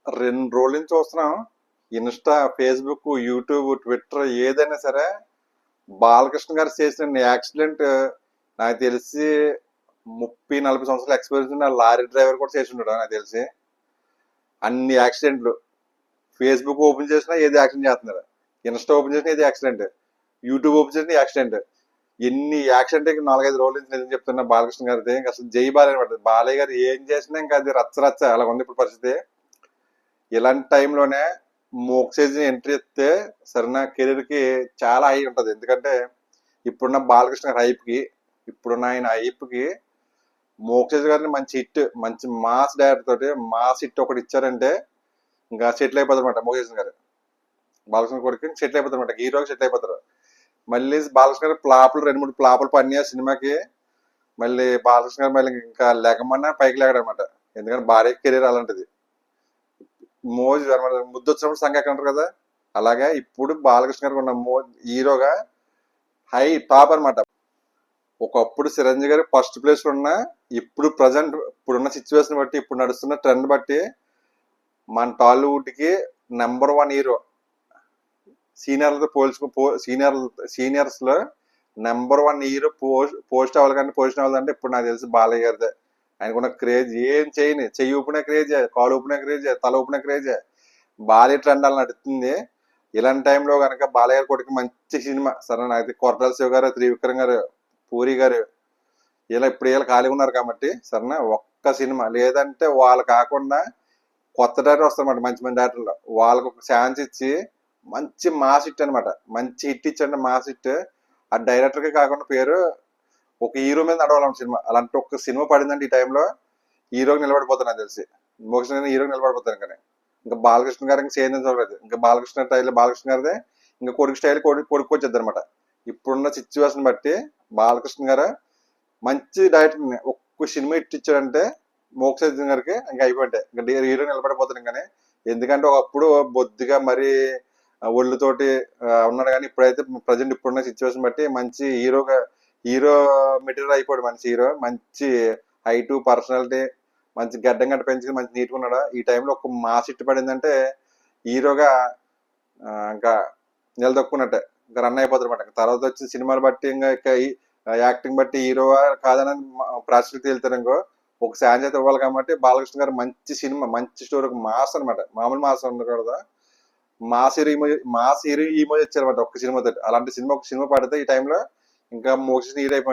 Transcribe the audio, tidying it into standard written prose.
2 రోజుల నుంచి చూస్తున్నాం. ఇన్‌స్టా, ఫేస్‌బుక్, యూట్యూబ్, ట్విట్టర్ ఏదైనా సరే బాలకృష్ణ గారు చేసిన యాక్సిడెంట్ నాకు తెలిసి 30-40 సంవత్సరాల ఎక్స్పీరియన్స్ ఉన్న లారీ డ్రైవర్ కూడా చేసి ఉంటాడు నాకు తెలిసి. అన్ని యాక్సిడెంట్లు ఫేస్బుక్ ఓపెన్ చేసినా ఏది యాక్సిడెంట్ చేస్తున్నారు, ఇన్స్టా ఓపెన్ చేసినా ఏది యాక్సిడెంట్, యూట్యూబ్ ఓపెన్ చేసినా యాక్సిడెంట్. ఎన్ని యాక్సిడెంట్ 4-5 రోజుల నుంచి నేను చెప్తున్నా బాలకృష్ణ గారిది. ఇంకా అసలు జై బాలయ్య అనమాట. బాలయ్య గారు ఏం చేసినా ఇంకా అది రచ్చ రచ్చ అలా ఉంది ఇప్పుడు పరిస్థితి. ఇలాంటి టైంలోనే మోక్షేజ్ ఎంట్రీ ఇస్తే సరైన కెరీర్ కి చాలా హై ఉంటది. ఎందుకంటే ఇప్పుడున్న బాలకృష్ణ హైప్ కి, ఇప్పుడున్న ఆయన హైప్ కి మోక్షేజ్ గారిని మంచి హిట్, మంచి మాస్ డైరెక్టర్ తోటి మాస్ హిట్ ఒకటి ఇచ్చారంటే ఇంకా సెటిల్ అయిపోతారు అనమాట. మోక్షేజ్ గారు బాలకృష్ణ కొడుకు సెటిల్ అయిపోతారు అనమాట, హీరోకి సెటిల్ అయిపోతారు. మళ్ళీ బాలకృష్ణ గారు ఫ్లాపులు 2-3 ఫ్లాపులు పడినాయి సినిమాకి. మళ్ళీ బాలకృష్ణ గారు మళ్ళీ ఇంకా లెగమన్నా పైకి లేగడం అనమాట. ఎందుకంటే భార్య కెరీర్ అలాంటిది. మోజ్ ముద్దు వచ్చినప్పుడు సంఘ అంటారు కదా, అలాగే ఇప్పుడు బాలకృష్ణ గారికి ఉన్న హీరోగా హై టాప్ అనమాట. ఒకప్పుడు చిరంజీవి గారు ఫస్ట్ ప్లేస్ ఉన్న, ఇప్పుడు ప్రజెంట్ ఇప్పుడున్న సిచ్యువేషన్ బట్టి, ఇప్పుడు నడుస్తున్న ట్రెండ్ బట్టి మన టాలీవుడ్ కి నెంబర్ 1 హీరో. సీనియర్లతో సీనియర్స్ లో నెంబర్ 1 హీరో పోస్ట్ అవ్వాలి, కానీ పొజిషన్ అవ్వాలంటే ఇప్పుడు నాకు తెలిసి బాలయ్య గారిదే. ఆయనకున్న క్రేజ్ ఏం చేయని, చెయ్యి ఊపిన క్రేజ్, కాలు ఊపిన క్రేజ్, తల ఊపిన క్రేజ్, బాలయ్య ట్రెండ్ అలా నడుస్తుంది. ఇలాంటి టైంలో కనుక బాలయ్య గారి కొడుకు మంచి సినిమా సరే, నాకు కొరటాల శివ గారు, త్రివిక్రమ్ గారు, పూరి గారు ఇలా ఇప్పుడు వీళ్ళు ఖాళీగా ఉన్నారు కాబట్టి సరేనా ఒక్క సినిమా, లేదంటే వాళ్ళు కాకుండా కొత్త డైరెక్టర్ వస్తారన్నమాట, మంచి మంచి డైరెక్టర్లు. వాళ్ళకు ఒక ఛాన్స్ ఇచ్చి మంచి మాస్ హిట్ అనమాట, మంచి హిట్ ఇచ్చండి మాస్ హిట్. ఆ డైరెక్టర్ కి కాకుండా పేరు ఒక హీరో మీద నడవాలన్న సినిమా. అలాంటి ఒక సినిమా పడిందంటే ఈ టైంలో హీరోకి నిలబడిపోతాను నాకు తెలిసి. మోక్ష హీరోకి నిలబడిపోతాను. కానీ ఇంకా బాలకృష్ణ గారు ఇంకా చేంజ్ చూడలేదు. ఇంకా బాలకృష్ణ స్టైల్ బాలకృష్ణ గారిదే, ఇంకా కొడుకు స్టైల్ కొడుకు వచ్చేది అనమాట. ఇప్పుడున్న సిచ్యువేషన్ బట్టి బాలకృష్ణ గారు మంచి డైరెక్టర్ ఒక్క సినిమా ఇచ్చాడంటే మోక్ష గారికి ఇంకా అయిపోయింటే ఇంకా హీరో నిలబడిపోతాను. కానీ ఎందుకంటే ఒకప్పుడు బొద్దుగా మరీ ఒళ్ళుతోటి ఉన్నాడు, కానీ ఇప్పుడైతే ప్రజెంట్ ఇప్పుడున్న సిచ్యువేషన్ బట్టి మంచి హీరో మెటీరియల్ అయిపోయాడు. మంచి హీరో, మంచి హైటు, పర్సనాలిటీ, మంచి గడ్డం గడ్డ పెంచి మంచి నీట్గా ఉన్నాడు. ఈ టైంలో ఒక మాస్ హిట్ పడిందంటే హీరోగా ఇంకా నిలదొక్కున్నట్టే, ఇంకా రన్ అయిపోతారు అనమాట. తర్వాత వచ్చిన సినిమాలు బట్టి ఇంకా యాక్టింగ్ బట్టి హీరో కాదని ప్రాచుర్యం తేలుతారు. ఇంకో ఒక ఛాన్స్ అయితే ఇవ్వాలి కాబట్టి బాలకృష్ణ గారు మంచి సినిమా, మంచి స్టోరీ, ఒక మాస్ అనమాట. మామూలు మాస్ ఉండకూడదు, మాస్ హీరో ఇమోజ్ ఇచ్చారన్నమాట ఒక్క సినిమా తోటి. అలాంటి సినిమా ఒక సినిమా పడితే ఈ టైంలో ఇంకా మోక్ష హీరో అయిపోయింది.